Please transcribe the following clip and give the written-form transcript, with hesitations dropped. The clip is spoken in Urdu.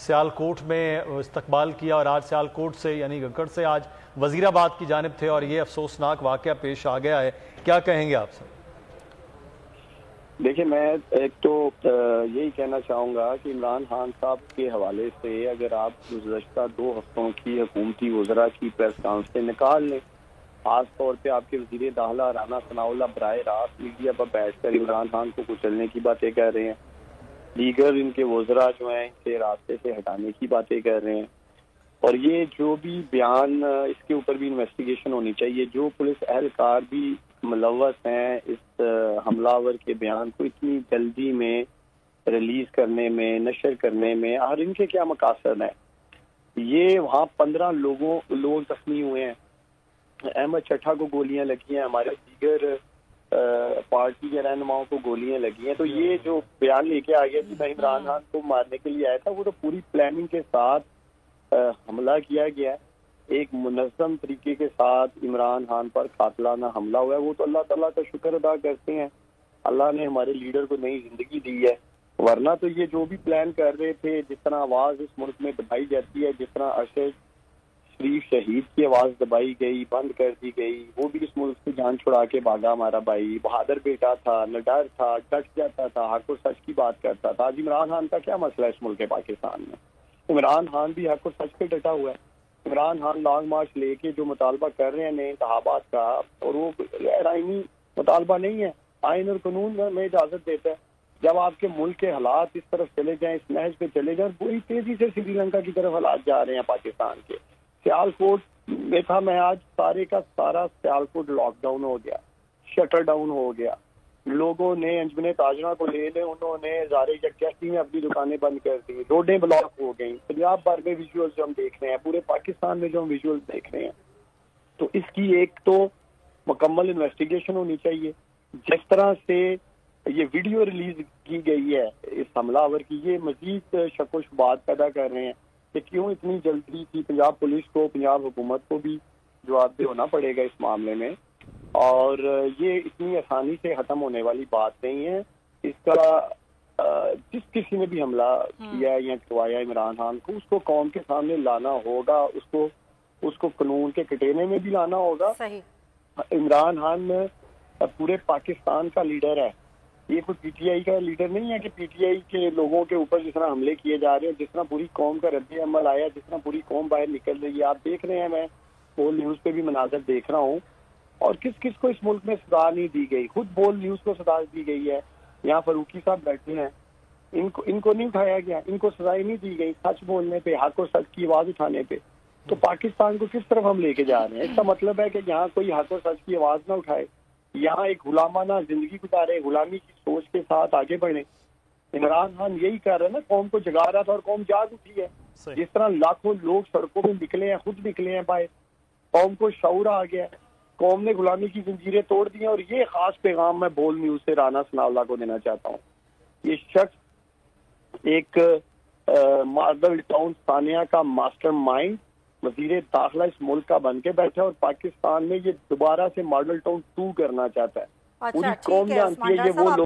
سیالکوٹ میں استقبال کیا اور آج سیالکوٹ سے یعنی گکڑ سے آج وزیر آباد کی جانب تھے اور یہ افسوسناک واقعہ پیش آ گیا ہے، کیا کہیں گے آپ سے؟ دیکھیں، میں ایک تو یہی کہنا چاہوں گا کہ عمران خان صاحب کے حوالے سے اگر آپ گزشتہ 2 ہفتوں کی حکومتی وزراء کی پریس کانفرنس نکال لیں، خاص طور پہ آپ کے وزیر داخلہ رانا ثناء اللہ براہ راست میڈیا پر بیٹھ کر عمران خان کو کچلنے کی باتیں کر رہے ہیں، دیگر ان کے وزراء جو ہیں ان سے راستے سے ہٹانے کی باتیں کر رہے ہیں، اور یہ جو بھی بیان، اس کے اوپر بھی انویسٹیگیشن ہونی چاہیے۔ جو پولیس اہلکار بھی ملوث ہیں اس حملہ آور کے بیان کو اتنی جلدی میں ریلیز کرنے میں، نشر کرنے میں، اور ان کے کیا مقاصد ہیں؟ یہ وہاں 15 لوگ زخمی ہوئے ہیں، احمد چٹھا کو گولیاں لگی ہیں، ہمارے دیگر پارٹی کے رہنماؤں کو گولیاں لگی ہیں۔ تو یہ جو بیان لے کے آ گیا کہ میں عمران خان کو مارنے کے لیے آیا تھا، وہ تو پوری پلاننگ کے ساتھ حملہ کیا گیا ہے، ایک منظم طریقے کے ساتھ عمران خان پر قاتلانہ حملہ ہوا ہے۔ وہ تو اللہ تعالیٰ کا شکر ادا کرتے ہیں، اللہ نے ہمارے لیڈر کو نئی زندگی دی ہے، ورنہ تو یہ جو بھی پلان کر رہے تھے، جس طرح آواز اس ملک میں دبائی جاتی ہے، جس طرح ارشد شریف شہید کی آواز دبائی گئی، بند کر دی گئی، وہ بھی اس ملک سے جان چھڑا کے بھاگا ہمارا بھائی، بہادر بیٹا تھا، نڈر تھا، ڈٹ جاتا تھا، حق و سچ کی بات کرتا تھا۔ آج عمران خان کا کیا مسئلہ ہے اس ملک پاکستان میں؟ عمران خان بھی حق و سچ پہ ڈٹا ہوا ہے۔ عمران خان لانگ مارچ لے کے جو مطالبہ کر رہے ہیں نئے انتخابات کا، اور وہ آئینی مطالبہ نہیں ہے، آئین اور قانون میں اجازت دیتا ہے۔ جب آپ کے ملک کے حالات اس طرف چلے جائیں، اس نہج پہ چلے جائیں، بڑی تیزی سے سری لنکا کی طرف حالات جا رہے ہیں پاکستان کے۔ سیالکوٹ میں تھا میں آج، سارے کا سارا سیالکوٹ لاک ڈاؤن ہو گیا، شٹر ڈاؤن ہو گیا، لوگوں نے انجمن تاجرہ کو لے لے، انہوں نے ہزارے یکجہتی میں اپنی دکانیں بند کر دی، روڈیں بلاک ہو گئیں، پنجاب بھر میں ویژولز جو ہم دیکھ رہے ہیں، پورے پاکستان میں جو ہم ویژولز دیکھ رہے ہیں، تو اس کی ایک تو مکمل انویسٹیگیشن ہونی چاہیے۔ جس طرح سے یہ ویڈیو ریلیز کی گئی ہے اس حملہ آور کی، یہ مزید شک و شبہات پیدا کر رہے ہیں کہ کیوں اتنی جلدی کی پنجاب پولیس کو، پنجاب حکومت کو بھی جواب دہ ہونا پڑے گا اس معاملے میں، اور یہ اتنی آسانی سے ختم ہونے والی بات نہیں ہے۔ اس کا جس کسی نے بھی حملہ کیا یا کروایا عمران خان کو، اس کو قوم کے سامنے لانا ہوگا، اس کو قانون کے کٹینے میں بھی لانا ہوگا۔ عمران خان پورے پاکستان کا لیڈر ہے، یہ کوئی پی ٹی آئی کا لیڈر نہیں ہے کہ پی ٹی آئی کے لوگوں کے اوپر جس طرح حملے کیے جا رہے ہیں، جس طرح پوری قوم کا رد عمل آیا، جس طرح پوری قوم باہر نکل رہی ہے، آپ دیکھ رہے ہیں، میں بول نیوز پہ بھی مناظر دیکھ رہا ہوں، اور کس کس کو اس ملک میں سزا نہیں دی گئی۔ خود بول نیوز کو سزا دی گئی ہے، یہاں فاروقی صاحب بیٹھے ہیں، ان کو نہیں اٹھایا گیا، ان کو سزائیں نہیں دی گئی سچ بولنے پہ، حق و سچ کی آواز اٹھانے پہ۔ تو پاکستان کو کس طرف ہم لے کے جا رہے ہیں؟ اس کا مطلب ہے کہ یہاں کوئی حق و سچ کی آواز نہ اٹھائے، یہاں ایک غلامانہ زندگی گزارے، غلامی کی سوچ کے ساتھ آگے بڑھے۔ عمران خان یہی کر رہا ہے نا، قوم کو جگا رہا تھا اور قوم جاگ اٹھی ہے۔ جس طرح لاکھوں لوگ سڑکوں میں نکلے ہیں، خود نکلے ہیں باہر، قوم کو شعور آ گیا ہے، قوم نے غلامی کی زنجیریں توڑ دی ہیں۔ اور یہ خاص پیغام میں بول نیوز سے رانا ثناء اللہ کو دینا چاہتا ہوں۔ یہ شخص ایک ماڈل ٹاؤن ثانیہ کا ماسٹر مائنڈ، وزیر داخلہ اس ملک کا بن کے بیٹھا ہے، اور پاکستان میں یہ دوبارہ سے ماڈل ٹاؤن 2 کرنا چاہتا ہے۔ پوری قوم جانتی ہے یہ وہ لوگ